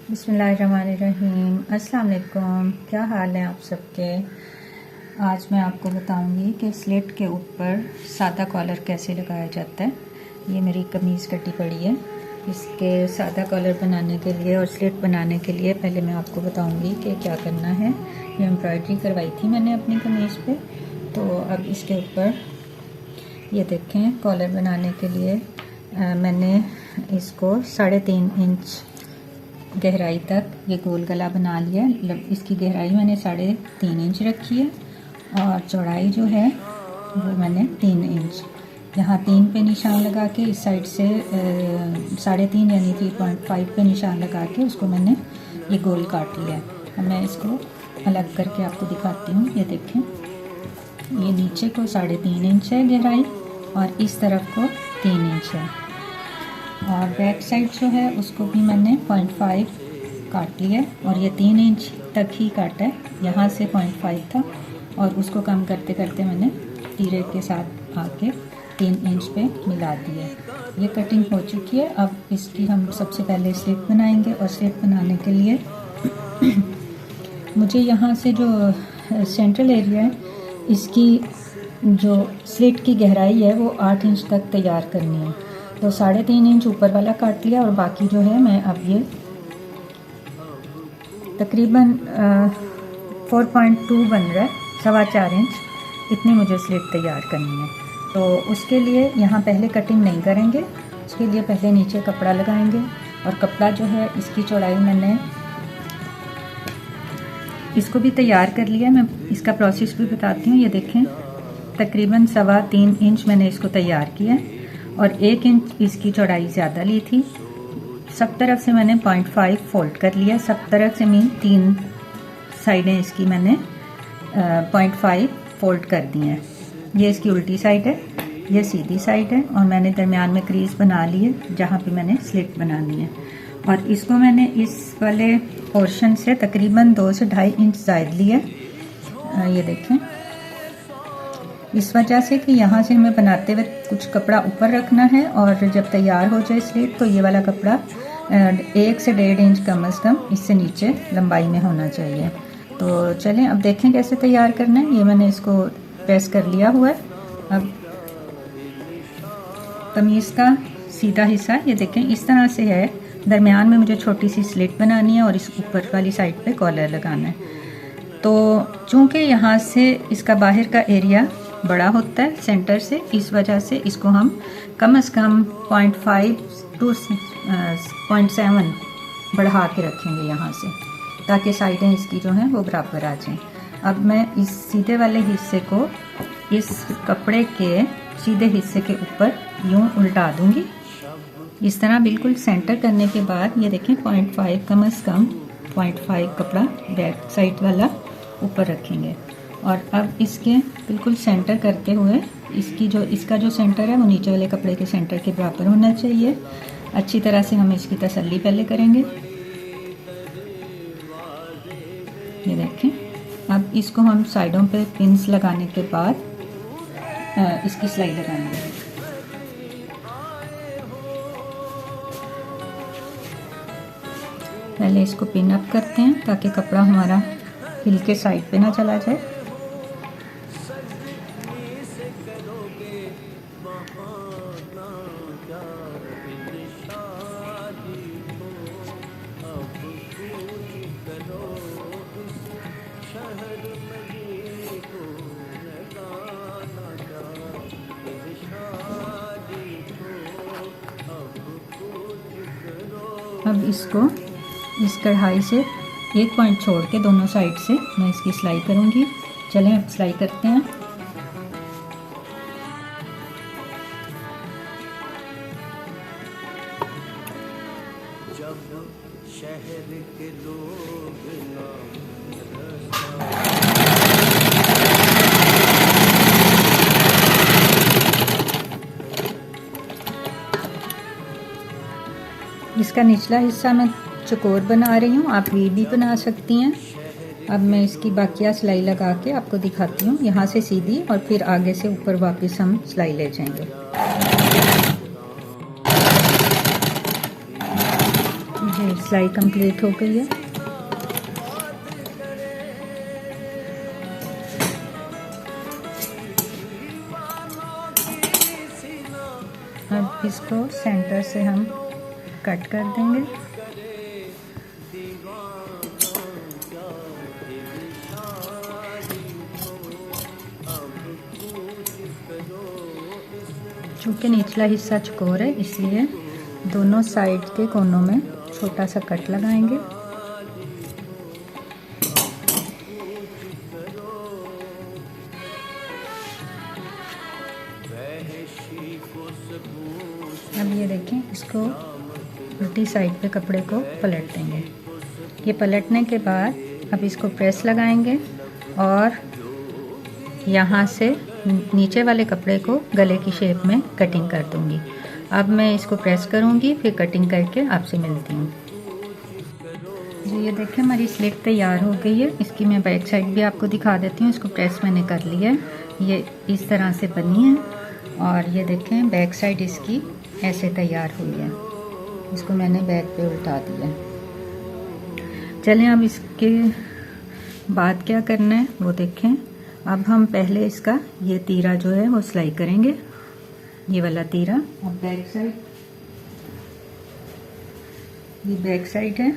बिस्मिल्लाहिर्रहमानिर्रहीम। अस्सलाम वालेकुम। क्या हाल है आप सबके। आज मैं आपको बताऊंगी कि स्लिट के ऊपर सादा कॉलर कैसे लगाया जाता है। ये मेरी कमीज़ कटी पड़ी है। इसके सादा कॉलर बनाने के लिए और स्लिट बनाने के लिए पहले मैं आपको बताऊंगी कि क्या करना है। ये एम्ब्रॉयडरी करवाई थी मैंने अपनी कमीज़ पे, तो अब इसके ऊपर ये देखें कॉलर बनाने के लिए मैंने इसको 3.5 इंच गहराई तक ये गोल गला बना लिया। इसकी गहराई मैंने 3.5 इंच रखी है और चौड़ाई जो है वो मैंने 3 इंच। यहाँ 3 पे निशान लगा के इस साइड से 3.5 यानी 3.5 पे निशान लगा के उसको मैंने ये गोल काट लिया है। अब मैं इसको अलग करके आपको दिखाती हूँ। ये देखें, ये नीचे को 3.5 इंच है गहराई और इस तरफ को 3 इंच है। और बैक साइड जो है उसको भी मैंने 0.5 काट लिया और ये 3 इंच तक ही काटा है। यहाँ से 0.5 था और उसको कम करते करते मैंने तीरे के साथ आके 3 इंच पे मिला दिया। ये कटिंग हो चुकी है। अब इसकी हम सबसे पहले स्लिट बनाएंगे और स्लिट बनाने के लिए मुझे यहाँ से जो सेंट्रल एरिया है इसकी जो स्लिट की गहराई है वो 8 इंच तक तैयार करनी है। तो 3.5 इंच ऊपर वाला काट लिया और बाकी जो है मैं अब ये तकरीबन 4.2 बन रहा है, 4.25 इंच इतनी मुझे स्लिट तैयार करनी है। तो उसके लिए यहाँ पहले कटिंग नहीं करेंगे, उसके लिए पहले नीचे कपड़ा लगाएंगे। और कपड़ा जो है इसकी चौड़ाई मैंने इसको भी तैयार कर लिया। मैं इसका प्रोसेस भी बताती हूँ। ये देखें, तकरीबन 3.25 इंच मैंने इसको तैयार किया है और 1 इंच इसकी चौड़ाई ज़्यादा ली थी। सब तरफ से मैंने 0.5 फोल्ड कर लिया। सब तरफ से मीन 3 साइडें इसकी मैंने 0.5 फोल्ड कर दी हैं। ये इसकी उल्टी साइड है, ये सीधी साइड है और मैंने दरमियान में क्रीज बना ली है जहाँ पे मैंने स्लिट बनानी है। और इसको मैंने इस वाले पोर्शन से तकरीबन 2 से 2.5 इंच ज़ायद लिया। ये देखें, इस वजह से कि यहाँ से हमें बनाते हुए कुछ कपड़ा ऊपर रखना है और जब तैयार हो जाए स्लिट तो ये वाला कपड़ा 1 से 1.5 इंच कम से कम इससे नीचे लंबाई में होना चाहिए। तो चलें अब देखें कैसे तैयार करना है। ये मैंने इसको प्रेस कर लिया हुआ है। अब कमीज़ का सीधा हिस्सा ये देखें इस तरह से है। दरमियान में मुझे छोटी सी स्लिट बनानी है और इस ऊपर वाली साइड पे कॉलर लगाना है। तो चूँकि यहाँ से इसका बाहर का एरिया बड़ा होता है सेंटर से, इस वजह से इसको हम कम से कम 0.5 to 0.7 बढ़ा के रखेंगे यहाँ से, ताकि साइडें इसकी जो हैं वो बराबर आ जाएं। अब मैं इस सीधे वाले हिस्से को इस कपड़े के सीधे हिस्से के ऊपर यूँ उल्टा दूँगी इस तरह। बिल्कुल सेंटर करने के बाद ये देखें 0.5 कम से कम 0.5 कपड़ा बैक साइड वाला ऊपर रखेंगे। और अब इसके बिल्कुल सेंटर करते हुए इसका जो सेंटर है वो नीचे वाले कपड़े के सेंटर के बराबर होना चाहिए। अच्छी तरह से हम इसकी तसल्ली पहले करेंगे। ये देखें, अब इसको हम साइडों पे पिन्स लगाने के बाद इसकी सिलाई लगाएंगे। पहले इसको पिन अप करते हैं ताकि कपड़ा हमारा हिल के साइड पे ना चला जाए। अब इसको इस कढ़ाई से 1 पॉइंट छोड़ के दोनों साइड से मैं इसकी सिलाई करूँगी। चलें अब सिलाई करते हैं। जब शहर के लोग इसका निचला हिस्सा मैं चकोर बना रही हूँ, आप वी भी बना सकती हैं। अब मैं इसकी बाकिया सिलाई लगा के आपको दिखाती हूँ। यहाँ से सीधी और फिर आगे से ऊपर वापस हम सिलाई ले जाएंगे। जी सिलाई कंप्लीट हो गई है। अब इसको सेंटर से हम कट कर देंगे। चूँकि निचला हिस्सा चौकोर है इसलिए दोनों साइड के कोनों में छोटा सा कट लगाएंगे। अब ये देखें, इसको उल्टी साइड पे कपड़े को पलट देंगे। ये पलटने के बाद अब इसको प्रेस लगाएंगे और यहाँ से नीचे वाले कपड़े को गले की शेप में कटिंग कर दूँगी। अब मैं इसको प्रेस करूँगी, फिर कटिंग करके आपसे मिलती हूँ। जी ये देखें, हमारी स्लिट तैयार हो गई है। इसकी मैं बैक साइड भी आपको दिखा देती हूँ। इसको प्रेस मैंने कर लिया है, ये इस तरह से बनी है। और ये देखें बैक साइड इसकी ऐसे तैयार हुई है। इसको मैंने बैक पे उल्टा दिया। चलें अब इसके बाद क्या करना है वो देखें। अब हम पहले इसका ये तीरा जो है वो सिलाई करेंगे, ये वाला तीरा। अब बैक साइड, ये बैक साइड है।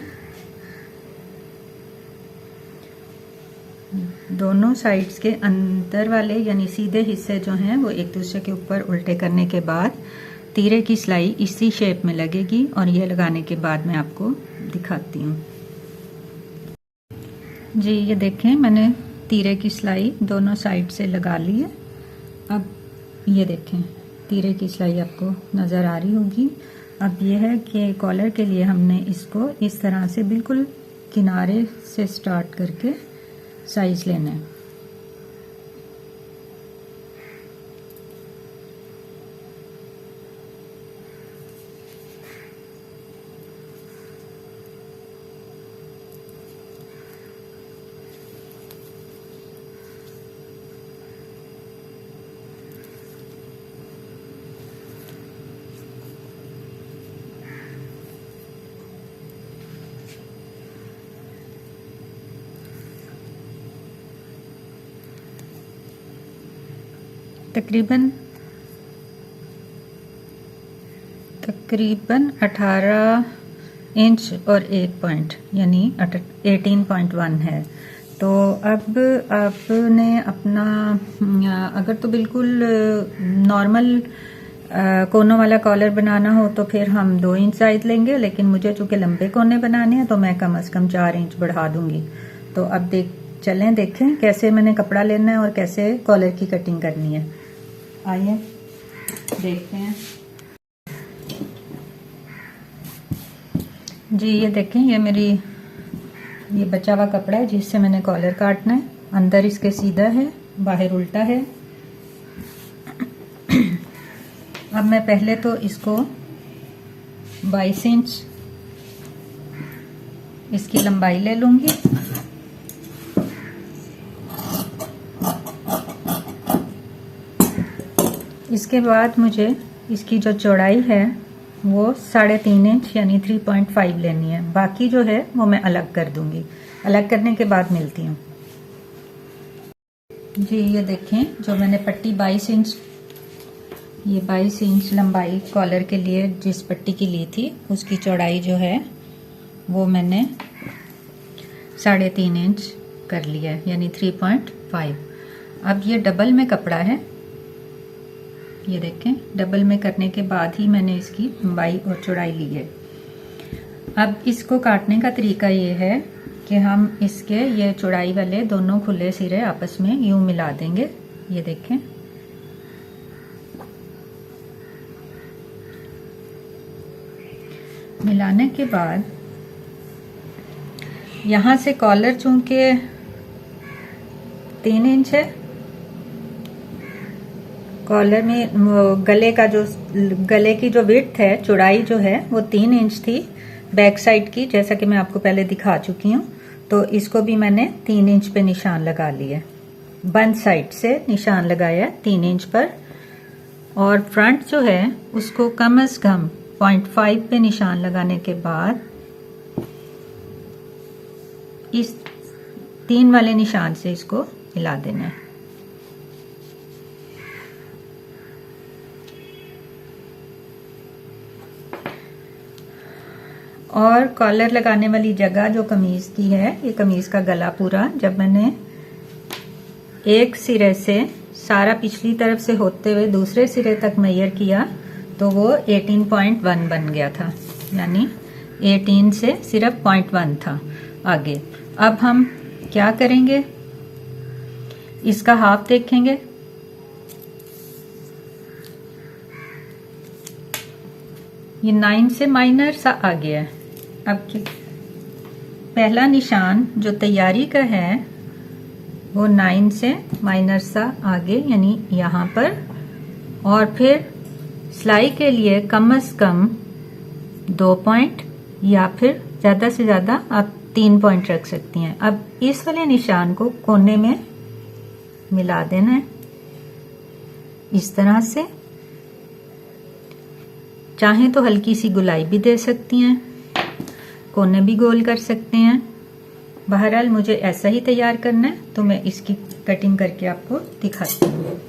दोनों साइड्स के अंदर वाले यानी सीधे हिस्से जो हैं वो एक दूसरे के ऊपर उल्टे करने के बाद तीरे की सिलाई इसी शेप में लगेगी। और ये लगाने के बाद मैं आपको दिखाती हूँ। जी ये देखें, मैंने तीरे की सिलाई दोनों साइड से लगा ली है। अब ये देखें, तीरे की सिलाई आपको नज़र आ रही होगी। अब ये है कि कॉलर के लिए हमने इसको इस तरह से बिल्कुल किनारे से स्टार्ट करके साइज लेना है। तकरीबन 18 इंच और 1 पॉइंट यानी 18.1 है। तो अब आपने अपना, अगर तो बिल्कुल नॉर्मल कोनों वाला कॉलर बनाना हो तो फिर हम 2 इंच साइज लेंगे, लेकिन मुझे चूंकि लंबे कोने बनाने हैं तो मैं कम से कम 4 इंच बढ़ा दूंगी। तो अब चलें देखें कैसे मैंने कपड़ा लेना है और कैसे कॉलर की कटिंग करनी है। आइए देखते हैं। जी ये देखें, ये ये बचा हुआ कपड़ा है जिससे मैंने कॉलर काटना है। अंदर इसके सीधा है, बाहर उल्टा है। अब मैं पहले तो इसको 22 इंच इसकी लंबाई ले लूंगी। इसके बाद मुझे इसकी जो चौड़ाई है वो 3.5 इंच यानी 3.5 लेनी है। बाकी जो है वो मैं अलग कर दूंगी। अलग करने के बाद मिलती हूँ। जी ये देखें, जो मैंने पट्टी 22 इंच, ये 22 इंच लंबाई कॉलर के लिए जिस पट्टी की ली थी उसकी चौड़ाई जो है वो मैंने 3.5 इंच कर लिया है यानी 3.5। अब ये डबल में कपड़ा है, ये देखें डबल में करने के बाद ही मैंने इसकी लंबाई और चौड़ाई ली है। अब इसको काटने का तरीका ये है कि हम इसके ये चौड़ाई वाले दोनों खुले सिरे आपस में यूं मिला देंगे। ये देखें, मिलाने के बाद यहां से कॉलर चूंकि 3 इंच है, कॉलर में गले की जो विड्थ है, चौड़ाई जो है वो 3 इंच थी बैक साइड की, जैसा कि मैं आपको पहले दिखा चुकी हूँ। तो इसको भी मैंने 3 इंच पे निशान लगा लिया। बंद साइड से निशान लगाया 3 इंच पर, और फ्रंट जो है उसको कम से कम 0.5 पे निशान लगाने के बाद इस 3 वाले निशान से इसको हिला देना है। और कॉलर लगाने वाली जगह जो कमीज की है, ये कमीज का गला पूरा जब मैंने एक सिरे से सारा पिछली तरफ से होते हुए दूसरे सिरे तक मेजर किया तो वो 18.1 बन गया था, यानी 18 से सिर्फ 0.1 था आगे। अब हम क्या करेंगे, इसका हाफ देखेंगे। ये 9 से माइनर सा आ गया है। अब पहला निशान जो तैयारी का है वो 9 से माइनर सा आगे, यानी यहाँ पर, और फिर सिलाई के लिए कम से कम 2 पॉइंट या फिर ज़्यादा से ज़्यादा आप 3 पॉइंट रख सकती हैं। अब इस वाले निशान को कोने में मिला देना है इस तरह से। चाहें तो हल्की सी गुलाई भी दे सकती हैं, कोने भी गोल कर सकते हैं। बहरहाल मुझे ऐसा ही तैयार करना है तो मैं इसकी कटिंग करके आपको दिखाती हूँ।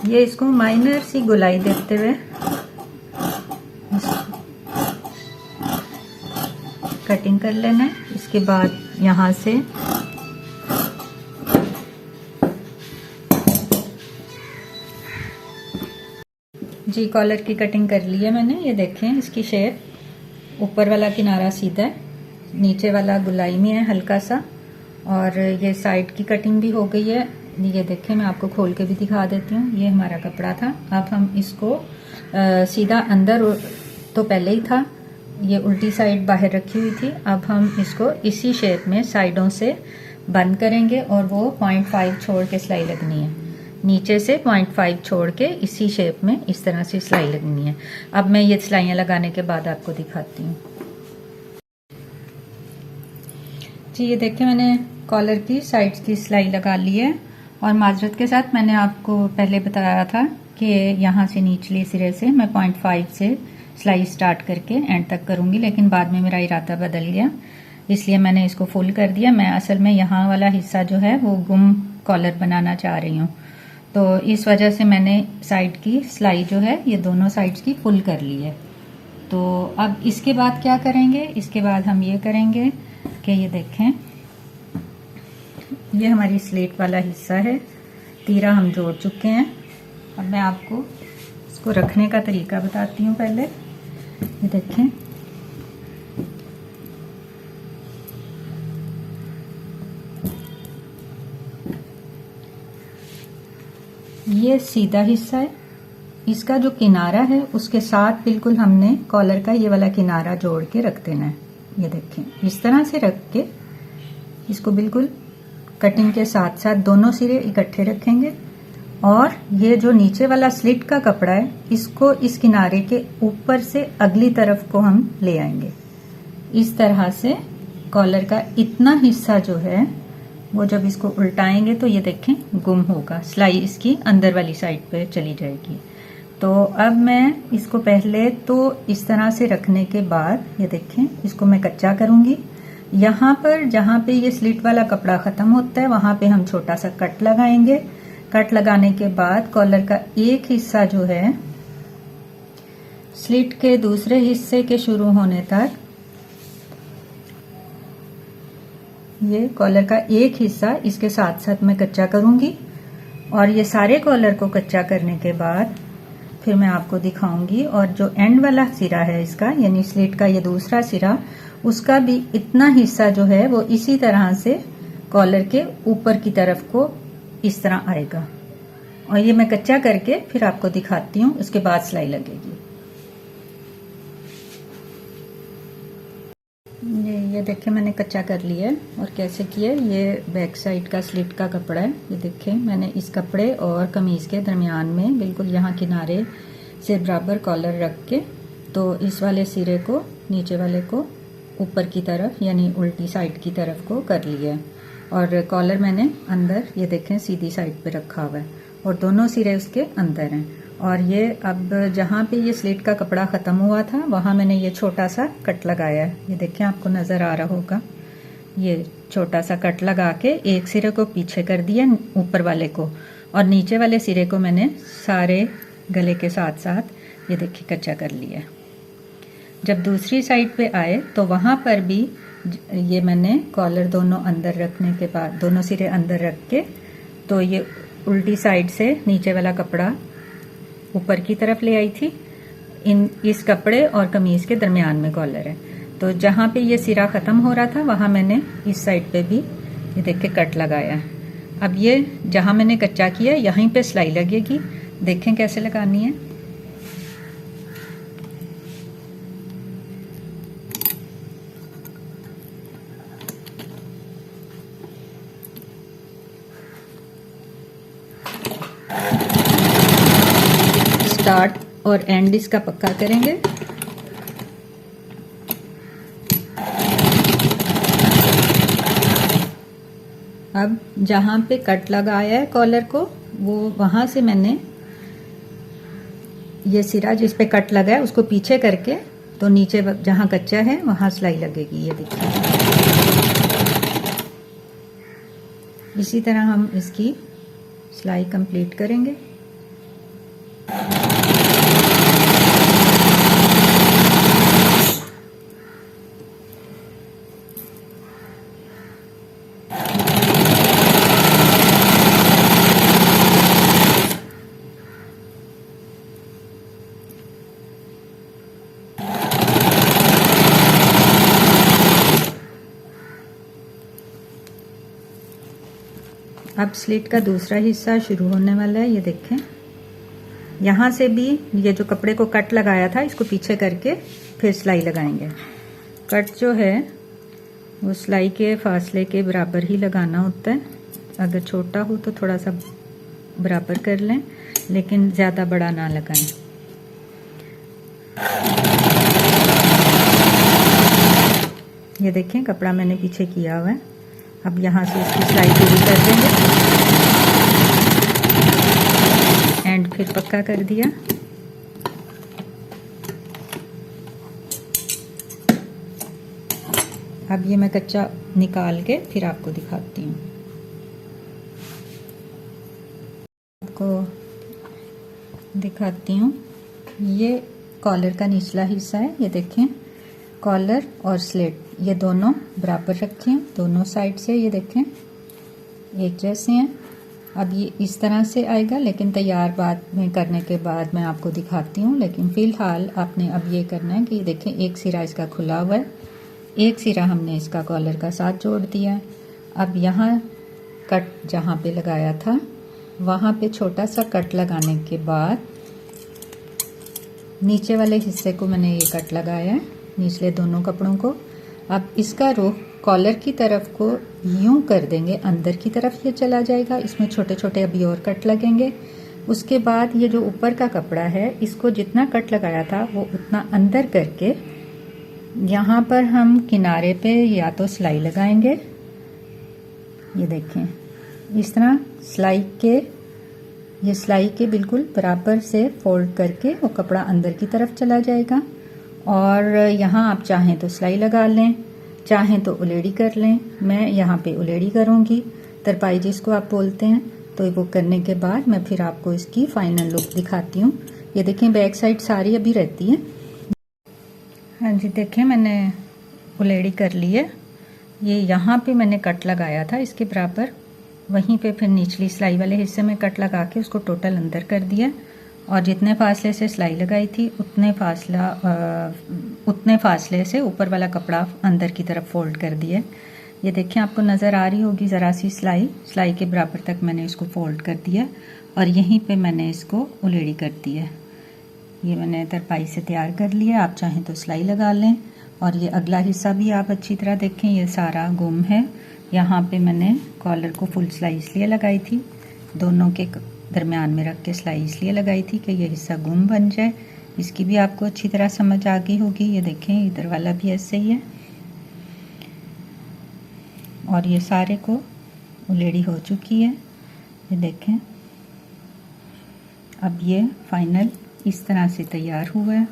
ये इसको माइनर सी गुलाई देते हुए कटिंग कर लेना है। इसके बाद यहाँ से जी कॉलर की कटिंग कर ली है मैंने। ये देखें इसकी शेप, ऊपर वाला किनारा सीधा है, नीचे वाला गुलाई में है हल्का सा, और ये साइड की कटिंग भी हो गई है। ये देखें, मैं आपको खोल के भी दिखा देती हूँ। ये हमारा कपड़ा था। अब हम इसको सीधा अंदर तो पहले ही था, ये उल्टी साइड बाहर रखी हुई थी। अब हम इसको इसी शेप में साइडों से बंद करेंगे और वो 0.5 छोड़ के सिलाई लगनी है। नीचे से 0.5 छोड़ के इसी शेप में इस तरह से सिलाई लगनी है। अब मैं ये सिलाइयाँ लगाने के बाद आपको दिखाती हूँ। जी ये देखिए, मैंने कॉलर की साइड्स की सिलाई लगा ली है। और माजरत के साथ मैंने आपको पहले बताया था कि यहाँ से निचले सिरे से मैं 0.5 से सिलाई स्टार्ट करके एंड तक करूँगी, लेकिन बाद में मेरा इरादा बदल गया, इसलिए मैंने इसको फुल कर दिया। मैं असल में यहाँ वाला हिस्सा जो है वो गुम कॉलर बनाना चाह रही हूँ, तो इस वजह से मैंने साइड की सिलाई जो है ये दोनों साइड्स की फुल कर ली है। तो अब इसके बाद क्या करेंगे, इसके बाद हम ये करेंगे कि ये देखें, ये हमारी स्लेट वाला हिस्सा है, तीरा हम जोड़ चुके हैं। अब मैं आपको इसको रखने का तरीका बताती हूँ। पहले ये देखें, ये सीधा हिस्सा है, इसका जो किनारा है उसके साथ बिल्कुल हमने कॉलर का ये वाला किनारा जोड़ के रख देना है। ये देखें, इस तरह से रख के इसको बिल्कुल कटिंग के साथ साथ दोनों सिरे इकट्ठे रखेंगे, और ये जो नीचे वाला स्लिट का कपड़ा है इसको इस किनारे के ऊपर से अगली तरफ को हम ले आएंगे। इस तरह से कॉलर का इतना हिस्सा जो है वो जब इसको उल्टाएंगे तो ये देखें गुम होगा, सिलाई इसकी अंदर वाली साइड पे चली जाएगी। तो अब मैं इसको पहले तो इस तरह से रखने के बाद ये देखें, इसको मैं कच्चा करूंगी। यहाँ पर जहाँ पे ये स्लिट वाला कपड़ा खत्म होता है वहां पे हम छोटा सा कट लगाएंगे। कट लगाने के बाद कॉलर का एक हिस्सा जो है स्लिट के दूसरे हिस्से के शुरू होने तक, ये कॉलर का एक हिस्सा इसके साथ साथ मैं कच्चा करूंगी। और ये सारे कॉलर को कच्चा करने के बाद फिर मैं आपको दिखाऊंगी। और जो एंड वाला सिरा है इसका, यानी स्लिट का ये दूसरा सिरा, उसका भी इतना हिस्सा जो है वो इसी तरह से कॉलर के ऊपर की तरफ को इस तरह आएगा। और ये मैं कच्चा करके फिर आपको दिखाती हूँ, उसके बाद सिलाई लगेगी। ये देखिए, मैंने कच्चा कर लिया है। और कैसे किया, ये बैक साइड का स्लिट का कपड़ा है। ये देखिए, मैंने इस कपड़े और कमीज के दरमियान में बिल्कुल यहाँ किनारे से बराबर कॉलर रख के, तो इस वाले सिरे को नीचे वाले को ऊपर की तरफ यानी उल्टी साइड की तरफ को कर लिया है। और कॉलर मैंने अंदर ये देखें सीधी साइड पे रखा हुआ है और दोनों सिरे उसके अंदर हैं। और ये अब जहाँ पे ये स्लिट का कपड़ा ख़त्म हुआ था वहाँ मैंने ये छोटा सा कट लगाया है। ये देखें, आपको नज़र आ रहा होगा, ये छोटा सा कट लगा के एक सिरे को पीछे कर दिया ऊपर वाले को, और नीचे वाले सिरे को मैंने सारे गले के साथ साथ ये देखिए कच्चा कर लिया। जब दूसरी साइड पे आए तो वहाँ पर भी ये मैंने कॉलर दोनों अंदर रखने के बाद, दोनों सिरे अंदर रख के, तो ये उल्टी साइड से नीचे वाला कपड़ा ऊपर की तरफ ले आई थी। इस कपड़े और कमीज के दरमियान में कॉलर है, तो जहाँ पे ये सिरा ख़त्म हो रहा था वहाँ मैंने इस साइड पे भी ये देख के कट लगाया है। अब ये जहाँ मैंने कच्चा किया यहीं पे सिलाई लगेगी, देखें कैसे लगानी है। स्टार्ट और एंड इसका पक्का करेंगे। अब जहाँ पे कट लगाया है कॉलर को, वो वहां से मैंने ये सिरा जिस पे कट लगा है उसको पीछे करके, तो नीचे जहाँ कच्चा है वहां सिलाई लगेगी। ये देखिए, इसी तरह हम इसकी सिलाई कंप्लीट करेंगे। अब स्लिट का दूसरा हिस्सा शुरू होने वाला है। ये देखें, यहाँ से भी ये जो कपड़े को कट लगाया था इसको पीछे करके फिर सिलाई लगाएंगे। कट जो है वो सिलाई के फासले के बराबर ही लगाना होता है। अगर छोटा हो तो थोड़ा सा बराबर कर लें, लेकिन ज़्यादा बड़ा ना लगाएं। ये देखें, कपड़ा मैंने पीछे किया हुआ है। अब यहाँ से इसकी सिलाई पूरी कर देंगे, एंड फिर पक्का कर दिया। अब ये मैं कच्चा निकाल के फिर आपको दिखाती हूँ। आपको दिखाती हूँ, ये कॉलर का निचला हिस्सा है। ये देखें, कॉलर और स्लिट ये दोनों बराबर रखे हैं दोनों साइड से। ये देखें एक जैसे हैं। अब ये इस तरह से आएगा, लेकिन तैयार बाद में करने के बाद मैं आपको दिखाती हूँ। लेकिन फ़िलहाल आपने अब ये करना है कि ये देखें, एक सिरा इसका खुला हुआ है, एक सिरा हमने इसका कॉलर का साथ जोड़ दिया है। अब यहाँ कट जहाँ पे लगाया था वहाँ पे छोटा सा कट लगाने के बाद नीचे वाले हिस्से को मैंने ये कट लगाया है, निचले दोनों कपड़ों को। अब इसका रुख कॉलर की तरफ को यूं कर देंगे, अंदर की तरफ ये चला जाएगा। इसमें छोटे छोटे अभी और कट लगेंगे। उसके बाद ये जो ऊपर का कपड़ा है, इसको जितना कट लगाया था वो उतना अंदर करके यहाँ पर हम किनारे पे या तो सिलाई लगाएंगे। ये देखें, इस तरह सिलाई के बिल्कुल बराबर से फोल्ड करके वो कपड़ा अंदर की तरफ चला जाएगा। और यहाँ आप चाहें तो सिलाई लगा लें, चाहें तो उलेड़ी कर लें। मैं यहाँ पे उलेड़ी करूँगी, तरपाई जिसको आप बोलते हैं। तो वो करने के बाद मैं फिर आपको इसकी फाइनल लुक दिखाती हूँ। ये देखें, बैक साइड सारी अभी रहती है। हाँ जी, देखें मैंने उलेड़ी कर ली है। ये यहाँ पे मैंने कट लगाया था इसके बराबर, वहीं पे फिर निचली सिलाई वाले हिस्से में कट लगा के उसको टोटल अंदर कर दिया। और जितने फासले से सिलाई लगाई थी उतने फासले से ऊपर वाला कपड़ा अंदर की तरफ फोल्ड कर दिया। ये देखें, आपको नज़र आ रही होगी ज़रा सी सिलाई के बराबर तक मैंने इसको फोल्ड कर दिया और यहीं पे मैंने इसको उलेड़ी कर दी है। ये मैंने तरपाई से तैयार कर लिया। आप चाहें तो सिलाई लगा लें। और ये अगला हिस्सा भी आप अच्छी तरह देखें, ये सारा गुम है। यहाँ पे मैंने कॉलर को फुल सिलाई इसलिए लगाई थी, दोनों के दरमियान में रख के सिलाई इसलिए लगाई थी कि ये हिस्सा गुम बन जाए। इसकी भी आपको अच्छी तरह समझ आ गई होगी। ये देखें, इधर वाला भी ऐसे ही है। और ये सारे को उलेड़ी हो चुकी है। ये देखें, अब ये फाइनल इस तरह से तैयार हुआ है।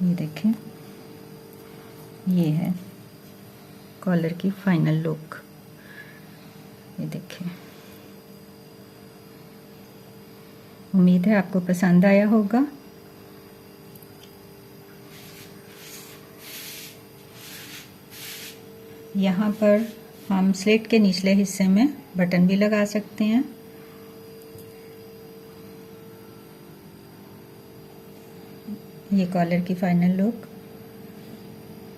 ये देखें, ये है कॉलर की फाइनल लुक, ये देखिए। उम्मीद है आपको पसंद आया होगा। यहाँ पर हम स्लिट के निचले हिस्से में बटन भी लगा सकते हैं। ये कॉलर की फाइनल लुक।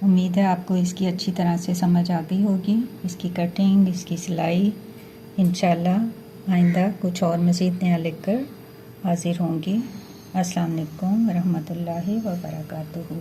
उम्मीद है आपको इसकी अच्छी तरह से समझ आ गई होगी, इसकी कटिंग, इसकी सिलाई। इंशाल्लाह आइंदा कुछ और मज़ीद नया लेकर हाजिर होंगी। अस्सलाम वालेकुम रहमतुल्लाहि व बरकातुहू।